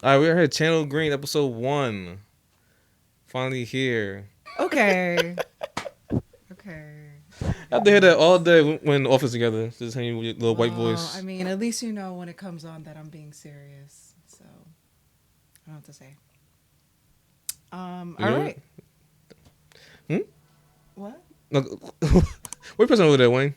All right, we're here. Channel Green, episode 1. Finally here. Okay. Okay. Oh my I have to hear that all goodness. day when in the office together. Just hanging with your little white Well, I voice. mean, at least you know when it comes on that I'm being serious. So I don't have to say. You All know it? right. Hmm? What? No, what you pressing over there, Wayne?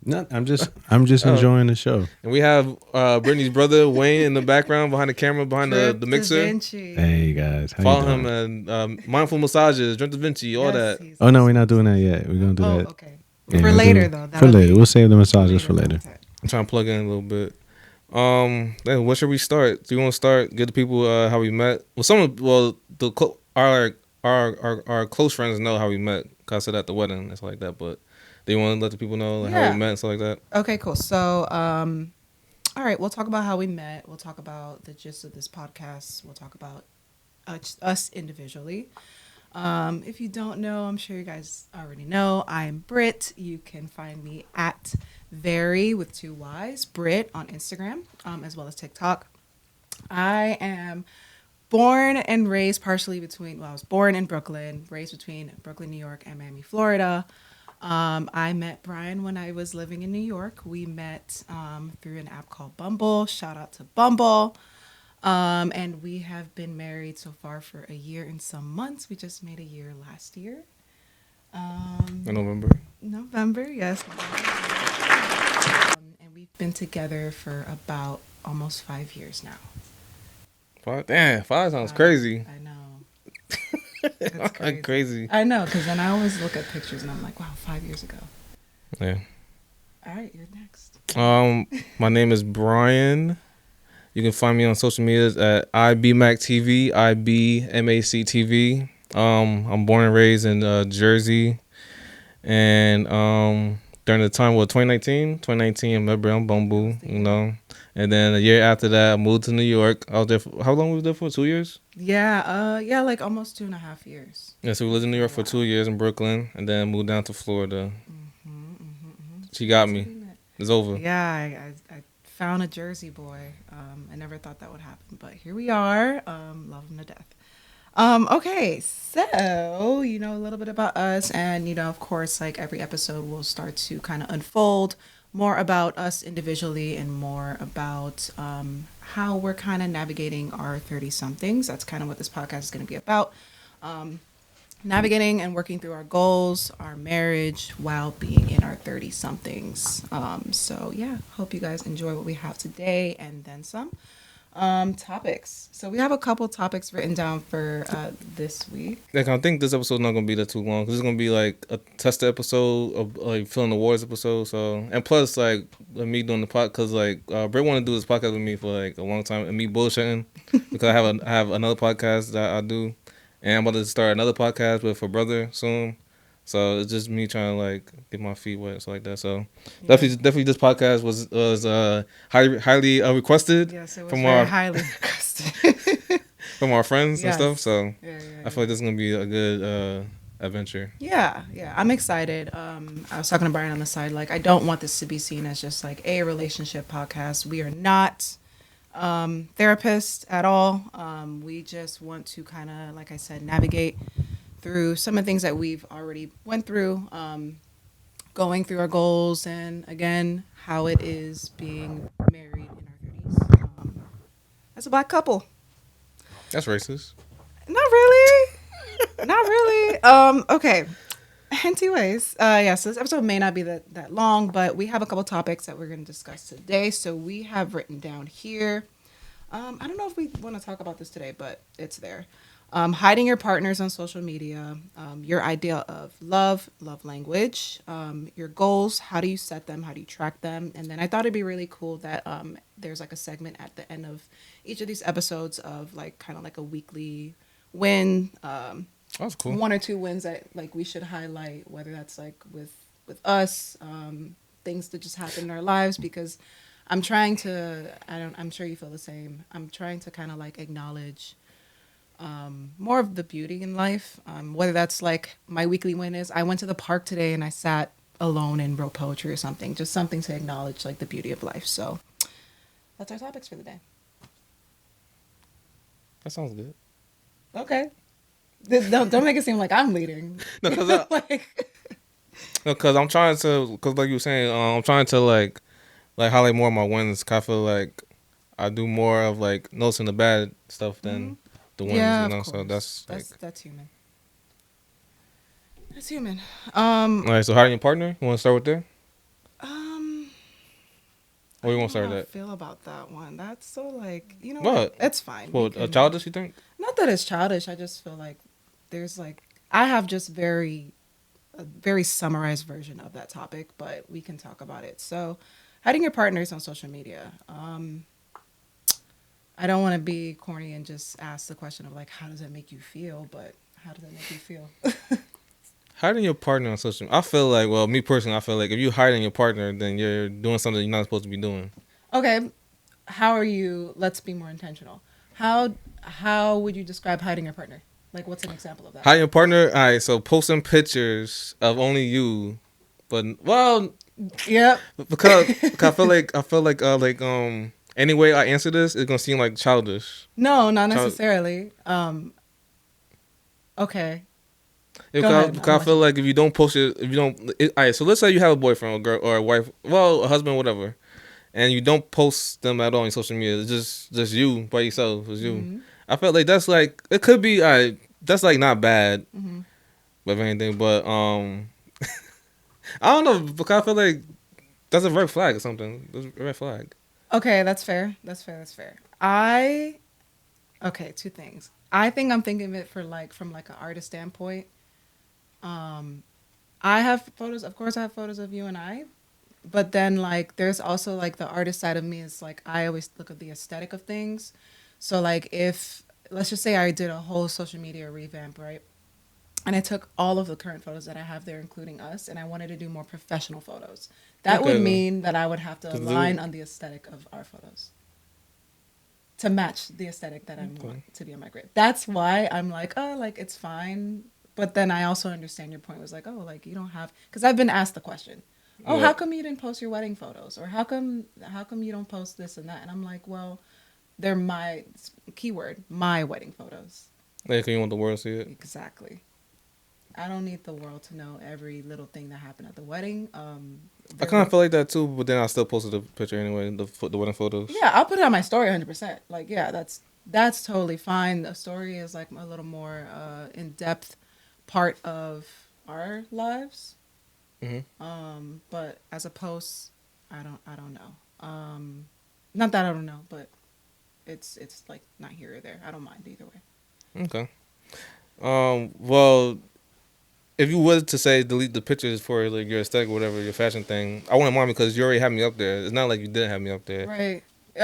No, I'm just Oh, enjoying the show. and we have Brittany's brother, Wayne, in the background, behind the camera, behind the Drip Da mixer. Hey Vinci. guys, how you Follow him doing? and Mindful Massages, Drink Da Vinci, all Yes, that. he's Oh no, we're awesome. not He's doing that awesome. yet. We're No? gonna do Oh, that. okay. Yeah, For we'll later do though. for That'll later. be We'll save the for massages later for later. content. I'm trying to plug in a little bit. What should we start? Do you want to start? Give the people how we met. Our close friends know how we met. 'Cause I said at the wedding, it's like that. But they want to let the people know like, how we Yeah. met and stuff like that. Okay, cool. So, all right, we'll talk about how we met. We'll talk about the gist of this podcast. We'll talk about us individually. If you don't know, I'm sure you guys already know. I'm Britt. You can find me at Very with 2 Y's, Britt on Instagram, as well as TikTok. I am born and raised partially between, well, I was born in Brooklyn, raised between Brooklyn, New York, and Miami, Florida. I met Brian when I was living in New York. We met through an app called Bumble. Shout out to Bumble. And we have been married so far for a year and some months. We just made a year last year. In Um, November. November, yes. And we've been together for about almost 5 years now. 5. Damn, 5 sounds Wow, crazy. I know. It's crazy. Crazy. I know, because then I always look at pictures and I'm like, wow, 5 years ago. Yeah. All right, you're next. My name is Brian. You can find me on social medias at IBMacTV, IBMACTV. I'm born and raised in Jersey, and during the time, 2019, I met Brown Bumble, and then a year after that, I moved to New York. I was there for, how long was we there for? 2 years? Yeah, yeah, like almost 2.5 years. Yeah, so we lived in New Been a York for while. 2 years in Brooklyn, and then moved down to Florida. She got That's how me. we met. It's over. Yeah, I found a Jersey boy. I never thought that would happen, but here we are. Love him to death. Okay, so you know a little bit about us, and of course, like every episode, we'll start to kind of unfold more about us individually and more about how we're kind of navigating our 30 somethings. That's kind of what this podcast is going to be about. Um, Navigating and working through our goals, our marriage, while being in our 30 somethings. So, yeah, hope you guys enjoy what we have today and then some. Topics. So, we have a couple topics written down for this week. Like, I think this episode's not gonna be that too long. 'Cause it's gonna be like a test episode of like filling the wars episode. So, and plus like me doing the pod, cause like Britt wanted to do this podcast with me for like a long time, and me bullshitting because I have another podcast that I do, and I'm about to start another podcast with her brother soon. So it's just me trying to like get my feet wet, so like that. So Yeah. definitely this podcast was highly requested Yes, it was from very our highly requested. from our friends and stuff. Yes. So Yeah, yeah, I feel yeah. like this is gonna be a good adventure. Yeah, yeah, I'm excited. I was talking to Brian on the side. Like, I don't want this to be seen as just like a relationship podcast. We are not therapists at all. We just want to kind of, like I said, navigate through some of the things that we've already went through, going through our goals, and again, how it is being married in our 30s as a black couple. That's racist. Not really. Not really. Okay. Anyways, yes, this episode may not be that long, but we have a couple topics that we're going to discuss today. So we have written down here. I don't know if we want to talk about this today, but it's there. Hiding your partners on social media, your idea of love language, your goals, how do you set them, how do you track them, and then I thought it'd be really cool that there's like a segment at the end of each of these episodes of like kind of like a weekly win, That's cool. 1 or 2 wins that like we should highlight, whether that's like with us, things that just happen in our lives, because I'm trying to, I'm sure you feel the same. I'm trying to kind of like acknowledge more of the beauty in life. Whether that's like my weekly win is I went to the park today and I sat alone and wrote poetry or something, just something to acknowledge like the beauty of life. So that's our topics for the day. That sounds good. Okay. Don't make it seem like I'm leading. No, cause Like, no, cause I'm trying to, cause like you were saying, I'm trying to like highlight more of my wins. 'Cause I feel like I do more of like noticing the bad stuff hmm, than the wins. yeah, You of know, so course. that's like. That's human. That's human. All right, so hiding your partner. You want to start with there, Um, or I you don't want to know start how I with that? feel about that one. That's so like, you know what? What? It's fine. We Well, can. childish? You think? Not that it's childish. I just feel like there's like I have just a very summarized version of that topic, but we can talk about it. So, hiding your partners on social media. I don't want to be corny and just ask the question of like, how does that make you feel? But how does that make you feel? Hiding your partner on social. I feel like, well, me personally, I feel like if you hiding your partner, then you're doing something you're not supposed to be doing. Okay, how are you? Let's be more intentional. How would you describe hiding your partner? Like, what's an example of that? Hiding your partner. All right, so posting pictures of only you, but well, Yep. because I feel like any way I answer this, it's gonna seem like childish. No, not Child, necessarily. Okay, go ahead. because I'm I feel listening. like if you don't post it, if you don't, all right. So let's say you have a boyfriend or girl or a wife, well, a husband, whatever, and you don't post them at all on social media. It's just you by yourself. It's you. Mm-hmm. I felt like that's like it could be. That's like not bad Mm-hmm. with anything, but I don't know because I feel like that's a red flag or something. That's a red flag. Okay, that's fair. That's fair. That's fair. I okay, two things. I think I'm thinking of it for like from like an artist standpoint. Um, I have photos. Of course, I have photos of you and I. But then like there's also like the artist side of me is like I always look at the aesthetic of things. So like if let's just say I did a whole social media revamp, right? And I took all of the current photos that I have there, including us, and I wanted to do more professional photos. That would Okay, then. mean that I would have to align on the aesthetic of our photos to match the aesthetic that I Okay. want to be on my grid. That's why I'm like, oh, like it's fine. But then I also understand your point was like, oh, like you don't have because I've been asked the question, oh, how What? come you didn't post your wedding photos, or how come you don't post this and that? And I'm like, well, they're my keyword, my wedding photos. Like, you want the world to see it? Exactly. I don't need the world to know every little thing that happened at the wedding. I kind of feel like that too, but then I still posted the picture anyway, the wedding photos. Yeah, I'll put it on my story 100%. Like, yeah, that's totally fine. The story is like a little more in depth part of our lives. Hmm. But as a post, I don't know. Not that I don't know, but it's like not here or there. I don't mind either way. Okay. Well, if you was to say delete the pictures for like your aesthetic, or whatever, your fashion thing, I wouldn't mind because you already have me up there. It's not like you didn't have me up there. Right.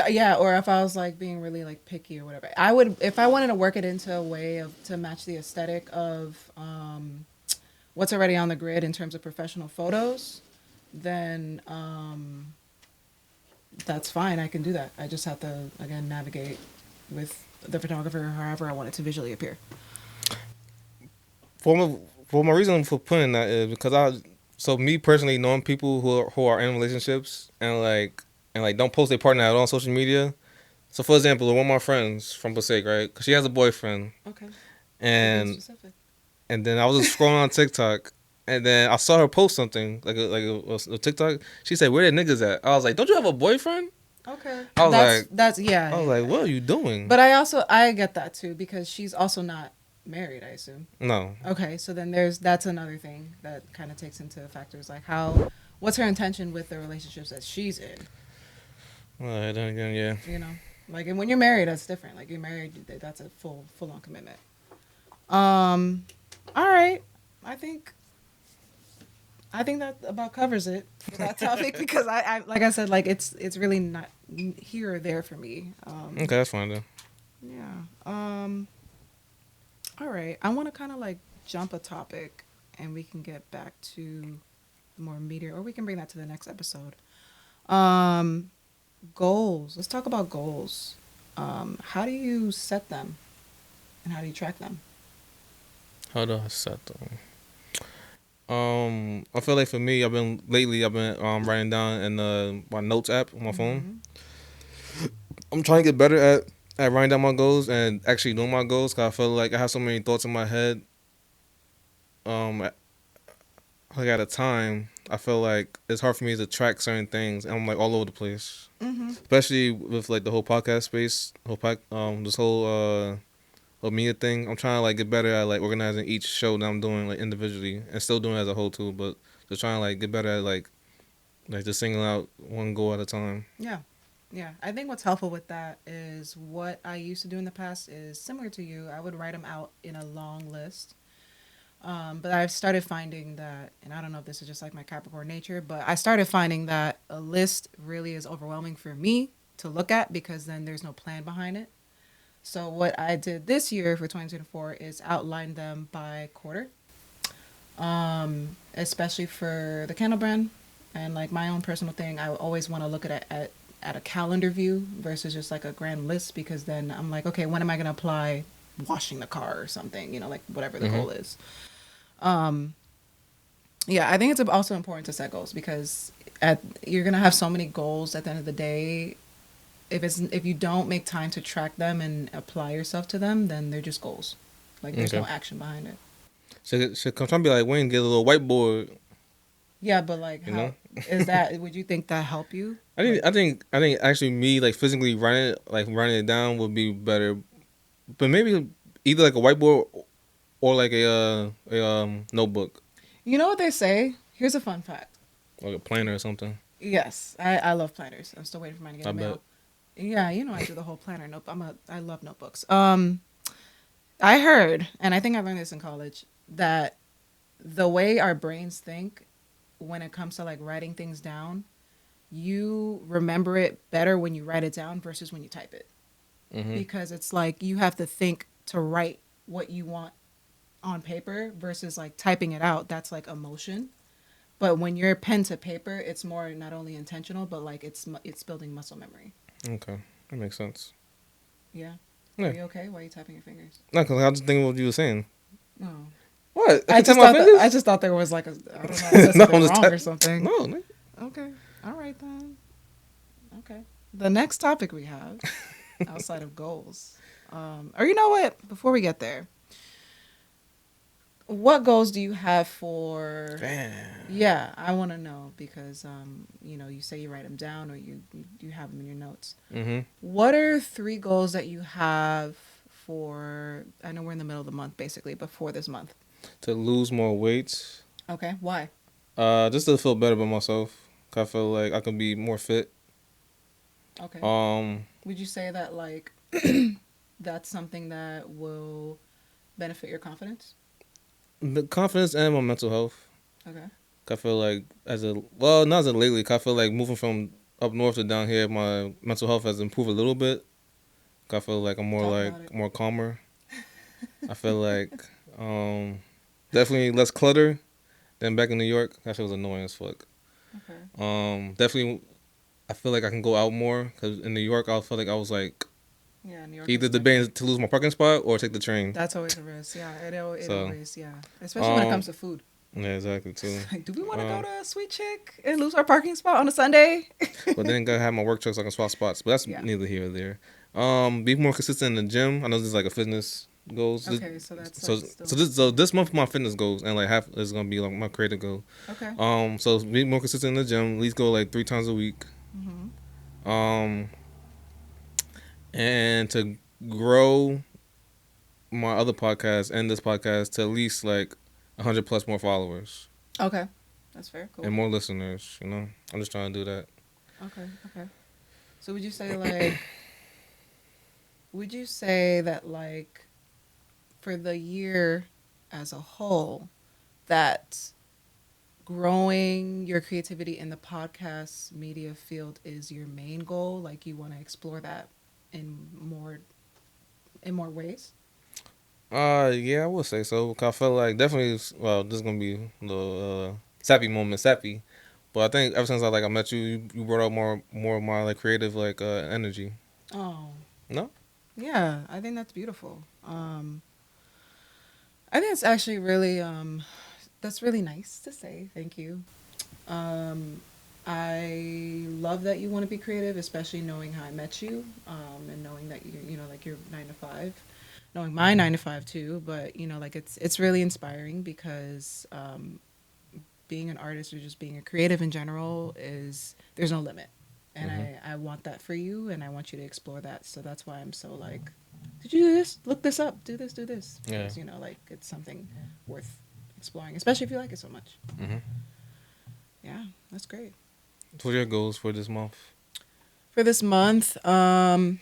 Yeah, or if I was like being really like picky or whatever, I would if I wanted to work it into a way of to match the aesthetic of what's already on the grid in terms of professional photos, then that's fine. I can do that. I just have to again navigate with the photographer however I want it to visually appear. For my reason for putting that is because so me personally knowing people who are in relationships and don't post their partner at all on social media. So for example, one of my friends from Passaic, right? 'Cause she has a boyfriend, Okay. Being and specific. and then I was just scrolling on TikTok, and then I saw her post something like a TikTok. She said, "Where the niggas at?" I was like, "Don't you have a boyfriend?" Okay. I was like, That's yeah. I was Yeah, like, yeah, "What yeah. are you doing?" But I get that too because she's also not married, I assume. No, Okay, so then that's another thing that kind of takes into factors like what's her intention with the relationships that she's in, well, then again, yeah. you know? Like and when you're married that's different. Like you're married that's a full on commitment. Um all right. I think that about covers it for that topic because I like I said like it's really not here or there for me. Okay, that's fine then. Yeah. All right. I want to kind of like jump a topic and we can get back to the more meteor, or we can bring that to the next episode. Um, Goals. Let's talk about goals. How do you set them and how do you track them? How do I set them? I feel like for me, I've been writing down in my notes app on my phone. Mhm. I'm trying to get better at at writing down my goals and actually doing my goals. Cause I feel like I have so many thoughts in my head. At- like at a time, I feel like it's hard for me to track certain things. And I'm like all over the place, Mm-hmm. especially with like the whole podcast space, this whole media thing. I'm trying to like get better at like organizing each show that I'm doing like individually and still doing it as a whole too. But just trying to like get better at like just singling out one goal at a time. Yeah. Yeah. I think what's helpful with that is what I used to do in the past is similar to you. I would write them out in a long list. But I've started finding that, and I don't know if this is just like my Capricorn nature, but I started finding that a list really is overwhelming for me to look at because then there's no plan behind it. So what I did this year for 2024 is outline them by quarter, especially for the candle brand and like my own personal thing. I always want to look at it at a calendar view versus just like a grand list because then I'm like, okay, when am I going to apply washing the car or something, like whatever the goal is. Yeah, I think it's also important to set goals because you're gonna have so many goals at the end of the day. If you don't make time to track them and apply yourself to them, then they're just goals. Like there's no Okay. action behind it. Should come trying to be like Wayne, get a little whiteboard, Yeah, but like, you know. how is that? Would you think that help you? I think Like, I think actually me like physically writing it down would be better, but maybe either like a whiteboard or like a notebook, you know what they say? Here's a fun fact. like a planner or something. Yes, I love planners. I'm still waiting for mine to get I in the bet. mail. Yeah, I do the whole planner note. I love notebooks. I heard, and I think I learned this in college, that the way our brains think when it comes to like writing things down, you remember it better when you write it down versus when you type it. Mhm. Because it's like you have to think to write what you want on paper versus like typing it out. That's like emotion. But when you're pen to paper, it's more not only intentional, but like it's building muscle memory. Okay, that makes sense. Yeah. Are Yeah. you okay? Why are you tapping your fingers? No, cause I was just thinking what you were saying. No. What? I I can tap just my thought fingers. I just thought there was like I don't know, I said No, something I'm just wrong tap. or something. No, no. Okay. All right then. Okay. The next topic we have outside of goals. Or you know what? Before we get there, what goals do you have for? Damn. Yeah, I want to know because you say you write them down or you have them in your notes. Mhm. What are 3 goals that you have for? I know we're in the middle of the month, basically, but for this month. To lose more weight. Okay. Why? Just to feel better about myself. 'Cause I feel like I can be more fit. Okay. Um, Would you say that like that's something that will benefit your confidence? the confidence and my mental health. Okay. I feel like not as a lately. 'Cause I feel like moving from up north to down here, my mental health has improved a little bit. 'Cause I feel like I'm Talk about it. more calmer. I feel like definitely less clutter than back in New York. That shit was annoying as fuck. Okay. Definitely I feel like I can go out more because in New York I felt like I was like Yeah, New York either is debating different. to lose my parking spot or take the train. That's always a risk. Yeah, it So always, yeah. Especially when it um comes to food. yeah, exactly too. Like, do we want to go Um, to Sweet Chick and lose our parking spot on a Sunday? but then gotta have my work truck so I can swap spots. But that's Yeah. neither here or there. Be more consistent in the gym. I know this is like a fitness goals. Okay, so that's So like still so this month my fitness goals and like half is gonna be like my creative goal. okay. So be more consistent in the gym. At least go like 3 times a week. Mm-hmm. Um, and to grow my other podcast and this podcast to at least like 100 plus more followers Okay, that's fair. Cool. and more listeners. I'm just trying to do that. Okay. Okay. So would you say like, would you say that like, for the year as a whole, that growing your creativity in the podcast media field is your main goal? Like you want to explore that in more ways? Yeah, I would say so. 'Cause I feel like definitely, well, this is gonna be the sappy moment, sappy. But I think ever since I met you, you brought out more of my like creative energy. Oh, No, yeah, I think that's beautiful. I think it's actually really that's really nice to say. Thank you. Um, I love that you want to be creative, especially knowing how I met you, and knowing that like you're 9 to 5, knowing my 9 to 5 too. But like it's really inspiring because being an artist or just being a creative in general is there's no limit, and I want that for you, and I want you to explore that. So that's why I'm so like, did you do this? Look this up. Do this. Do this. Yeah. Because, like it's something worth exploring, especially if you like it so much. Mm-hmm. Yeah, that's great. What are your goals for this month? For this month, I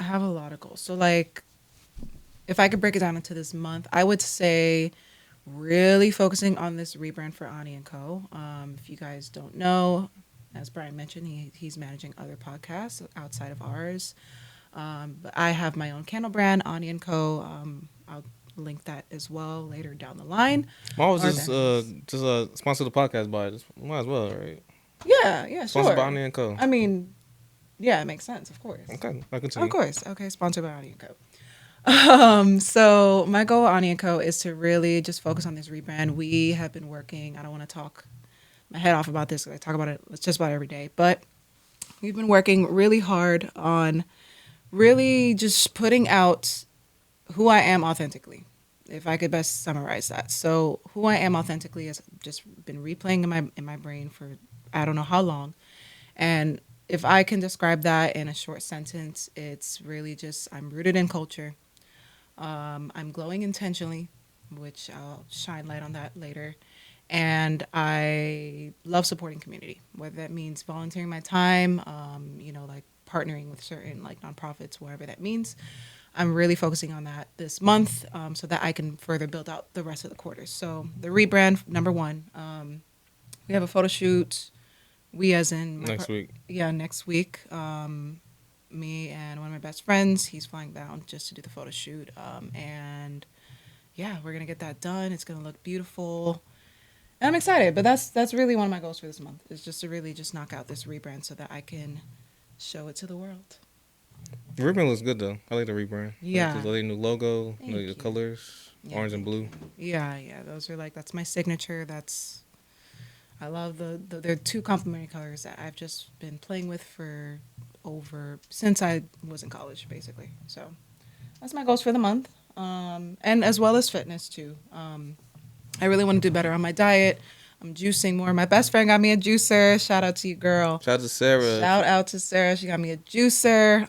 have a lot of goals. So like, if I could break it down into this month, I would say really focusing on this rebrand for Ani and Co. If you guys don't know, as Brian mentioned, he's managing other podcasts outside of ours. But I have my own candle brand, Ani and Co. I'll link that as well later down the line. Why was Or this then- sponsor the podcast by? Just might as well, right? Yeah, Sponsored sure. by Ani and Co. I mean, yeah, it makes sense, of course. Okay, I continue. Of course. Okay, sponsored by Ani and Co. So my goal with Ani and Co is to really just focus on this rebrand. We have been working. I don't want to talk my head off about this. I talk about it just about every day, but we've been working really hard on really just putting out who I am authentically. If I could best summarize that. So who I am authentically has just been replaying in my brain for I don't know how long. And if I can describe that in a short sentence, it's really just I'm rooted in culture. I'm glowing intentionally, which I'll shine light on that later. And I love supporting community, whether that means volunteering my time, like partnering with certain like nonprofits, wherever that means. I'm really focusing on that this month so that I can further build out the rest of the quarters. So the rebrand, number one, we have a photo shoot. We as in Next week. Yeah, next week. Me and one of my best friends, he's flying down just to do the photo shoot. And yeah, we're gonna get that done. It's gonna look beautiful. And I'm excited, but that's really one of my goals for this month is just to really just knock out this rebrand so that I can show it to the world. The rebrand looks good though. I like the rebrand. Yeah. Like the new logo, Thank the you. colors, Yeah, orange and blue. Yeah, those are like that's my signature. I love there are two complementary colors that I've just been playing with for since I was in college, basically. So that's my goals for the month, and as well as fitness too. I really want to do better on my diet. I'm juicing more. My best friend got me a juicer. Shout out to you, girl. Shout out to Sarah. Shout out to Sarah. She got me a juicer.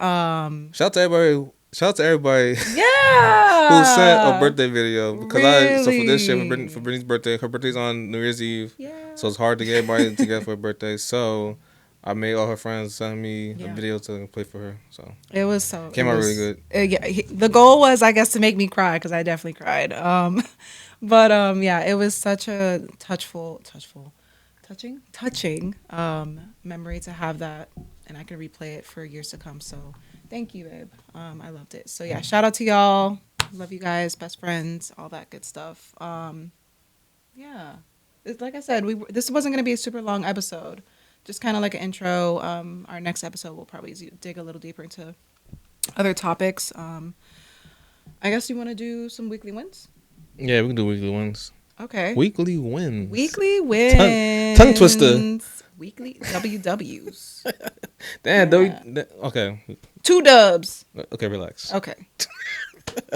Shout out to everybody. Shout out to everybody Yeah. who sent a birthday video because so for this year Really? for Brittany's birthday, her birthday's on New Year's Eve, Yeah. so it's hard to get everybody together for her birthday. So I made all her friends send me a video to play for her. So It was so came out really good. The goal was, I guess, to make me cry because I definitely cried. But yeah, it was such a touching memory to have that, and I can replay it for years to come. So thank you, babe. I loved it. So yeah, shout out to y'all. Love you guys, best friends, all that good stuff. Yeah, like I said, this wasn't gonna be a super long episode. Just kind of like an intro. Our next episode will probably dig a little deeper into other topics. I guess you want to do some weekly wins? Yeah, we can do weekly wins. Okay. Weekly wins. Weekly wins. Tongue twister. Weekly WWs. Damn. Yeah. Okay. 2 dubs. Okay, relax. Okay.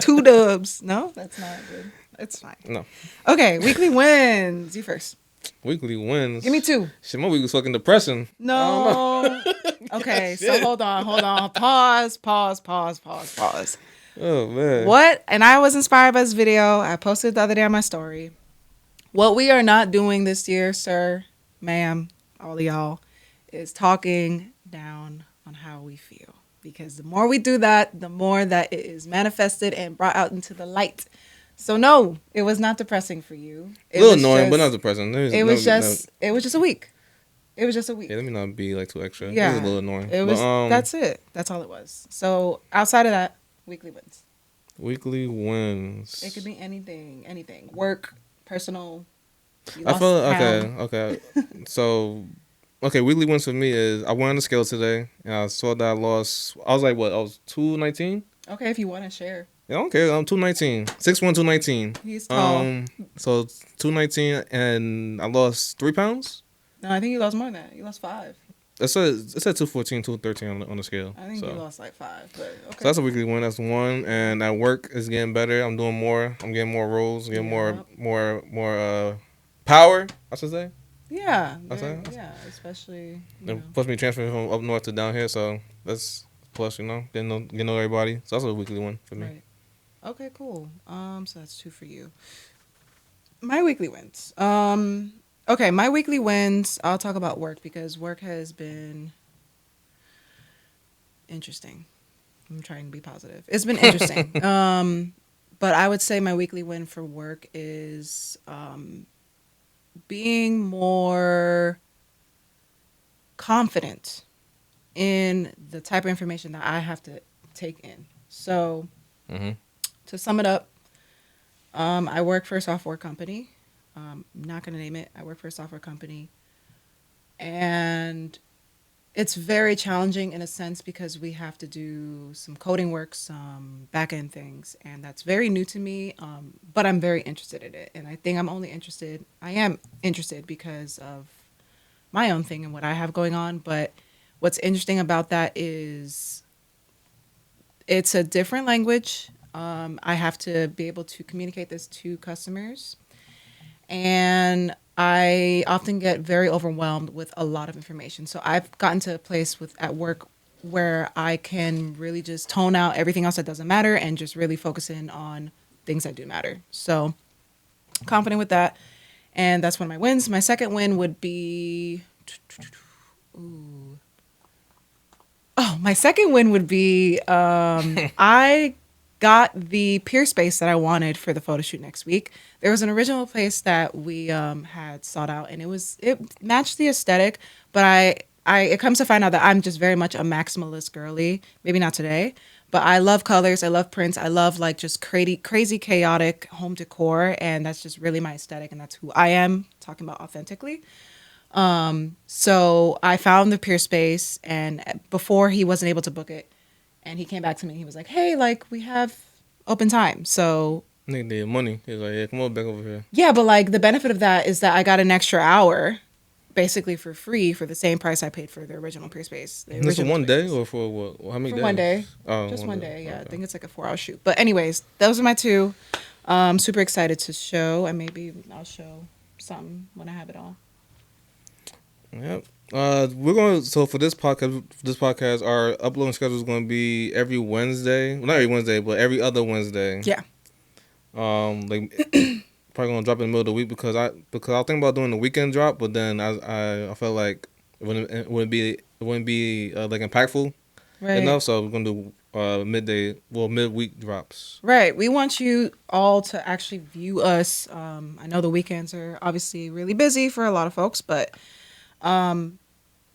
2 dubs. No, that's not good. It's fine. No. Okay, weekly wins. You first. Weekly wins. Give me 2. Shit, my week was fucking depressing. No. Okay, so Shit. hold on. Pause. Oh man. What? And I was inspired by this video. I posted it the other day on my story. What we are not doing this year, sir, ma'am, all of y'all, is talking down on how we feel. Because the more we do that, the more that it is manifested and brought out into the light. So no, it was not depressing for you. A little annoying, but not depressing. It was just a week. It was just a week. Yeah, let me not be like too extra. Yeah. It was a little annoying. It was. But, That's it. That's all it was. So outside of that, weekly wins. Weekly wins. It could be anything. Work, personal. You I lost feel a pound. okay. So, weekly wins for me is I went on the scale today and I saw that I lost. I was like, what? I was 219. Okay, if you want to share. Yeah, I don't care. I'm 219. 6'1", 219. He's tall. So 219 and I lost 3 pounds. No, I think you lost more than that. You lost 5. It said 214, 213 on the scale. I think So. you lost like 5, but okay. So that's a weekly win. That's one. And at work, it's getting better. I'm doing more. I'm getting more roles. Getting more power. I should say. Yeah, I say. yeah, especially. It plus me transferring from up north to down here, so that's plus. Getting know everybody. So that's a weekly one for me. Right. Okay, cool. So that's 2 for you. My weekly wins. Okay, my weekly wins. I'll talk about work because work has been interesting. I'm trying to be positive. It's been interesting. But I would say my weekly win for work is being more confident in the type of information that I have to take in. So, to sum it up, I work for a software company. I'm not going to name it. I work for a software company. And it's very challenging in a sense because we have to do some coding work, some back-end things. And that's very new to me, but I'm very interested in it. And I think I am interested because of my own thing and what I have going on. But what's interesting about that is it's a different language. I have to be able to communicate this to customers. And I often get very overwhelmed with a lot of information. So I've gotten to a place at work where I can really just tone out everything else that doesn't matter and just really focus in on things that do matter. So confident with that. And that's one of my wins. My second win would be... my second win would be I got the pier space that I wanted for the photo shoot next week. There was an original place that we had sought out, and it matched the aesthetic, but it comes to find out that I'm just very much a maximalist girly. Maybe not today, but I love colors, I love prints, I love like just crazy chaotic home decor, and that's just really my aesthetic, and that's who I am, talking about authentically. So I found the pier space, and before he wasn't able to book it, and he came back to me. He was like, "Hey, like we have open time." So Nigga did money. He was like, "Yeah, come on back over here." yeah, but like the benefit of that is that I got an extra hour, basically for free for the same price I paid for the original pier space. This for one day or for what? How many For days? one day. Oh, Just one day. Yeah, Okay. I think it's like a 4-hour shoot. But anyways, those are my 2. Super excited to show, and maybe I'll show something when I have it all. Yep. So for this podcast, our uploading schedule is going to be every Wednesday. Well, not every Wednesday, but every other Wednesday. Yeah. Like probably gonna drop in the middle of the week because I was thinking about doing the weekend drop, but then I felt like it wouldn't be like impactful Right. enough, so we're gonna do midweek drops. Right. We want you all to actually view us. I know the weekends are obviously really busy for a lot of folks, but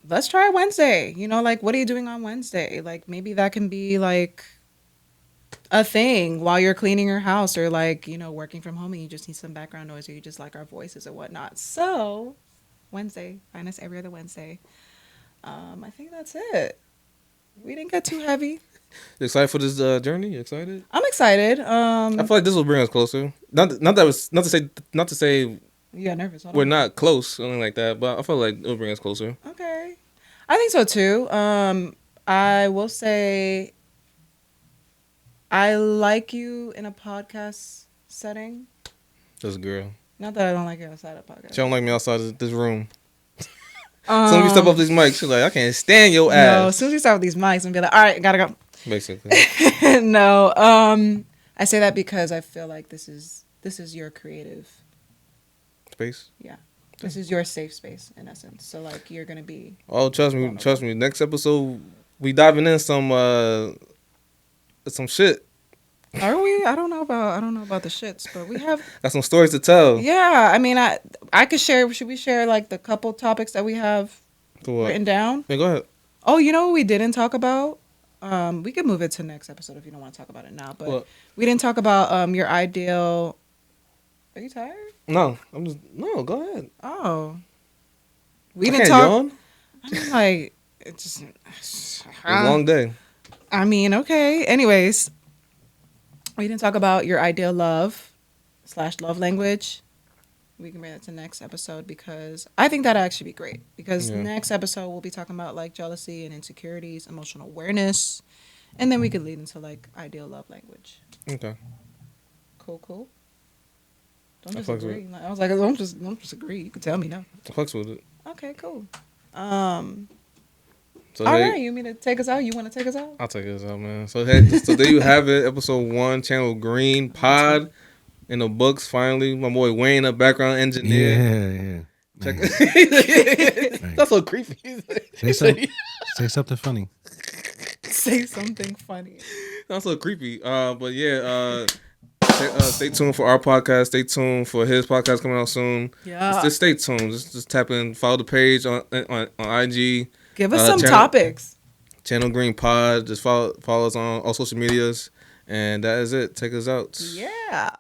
let's try Wednesday. Like, what are you doing on Wednesday? Like, maybe that can be like a thing while you're cleaning your house or like, working from home and you just need some background noise or you just like our voices or whatnot. So Wednesday, find us every other Wednesday. I think that's it. We didn't get too heavy. You excited for this journey? You excited? I'm excited. I feel like this will bring us closer. Not to say You got nervous. Hold we're on. not close, something like that, but I feel like it'll bring us closer. Okay. I think so too. I will say I like you in a podcast setting. This girl. Not that I don't like you outside of podcast. She don't like me outside of this room. So when we step up these mics, she's like, I can't stand your ass. No, as soon as we start with these mics, I'm be like, all right, gotta go. Basically. No, I say that because I feel like this is your creative. Space. Yeah. This is your safe space in essence. So like you're gonna be. Oh, trust me. Next episode, we diving in some shit. Are we? I don't know about the shits, but we have. Got some stories to tell. Yeah, I mean, I could share. Should we share like the couple topics that we have For what? written down? Yeah, go ahead. Oh, you know what we didn't talk about? We could move it to next episode if you don't want to talk about it now. But What? we didn't talk about your ideal. Are you tired? No, no. Go ahead. Oh, we I didn't can't talk. yawn. I mean, like it's just. It's a long day. I mean, okay. Anyways, we didn't talk about your ideal love / love language. We can bring that to next episode because I think that'd actually be great. Because Yeah. next episode we'll be talking about like jealousy and insecurities, emotional awareness, and then we could lead into like ideal love language. Okay. Cool. Don't I just fucks with agree. Like, I was like, don't just agree. You can tell me no. I fucks with it. Okay, cool. So All right, you mean to take us out? You want to take us out? I'll take this out, man. So there you have it. Episode 1, Channel Green Pod in the books. Finally, my boy Wayne, a background engineer. Yeah. Check. Man. That's so creepy. Say something funny. Say something funny. That's so creepy. But yeah, stay tuned for our podcast. Stay tuned for his podcast coming out soon. Yeah. Just stay tuned. Just tap in, follow the page on IG. Give us some topics. Channel Green Pod. Just follow us on all social medias, and that is it. Take us out. Yeah.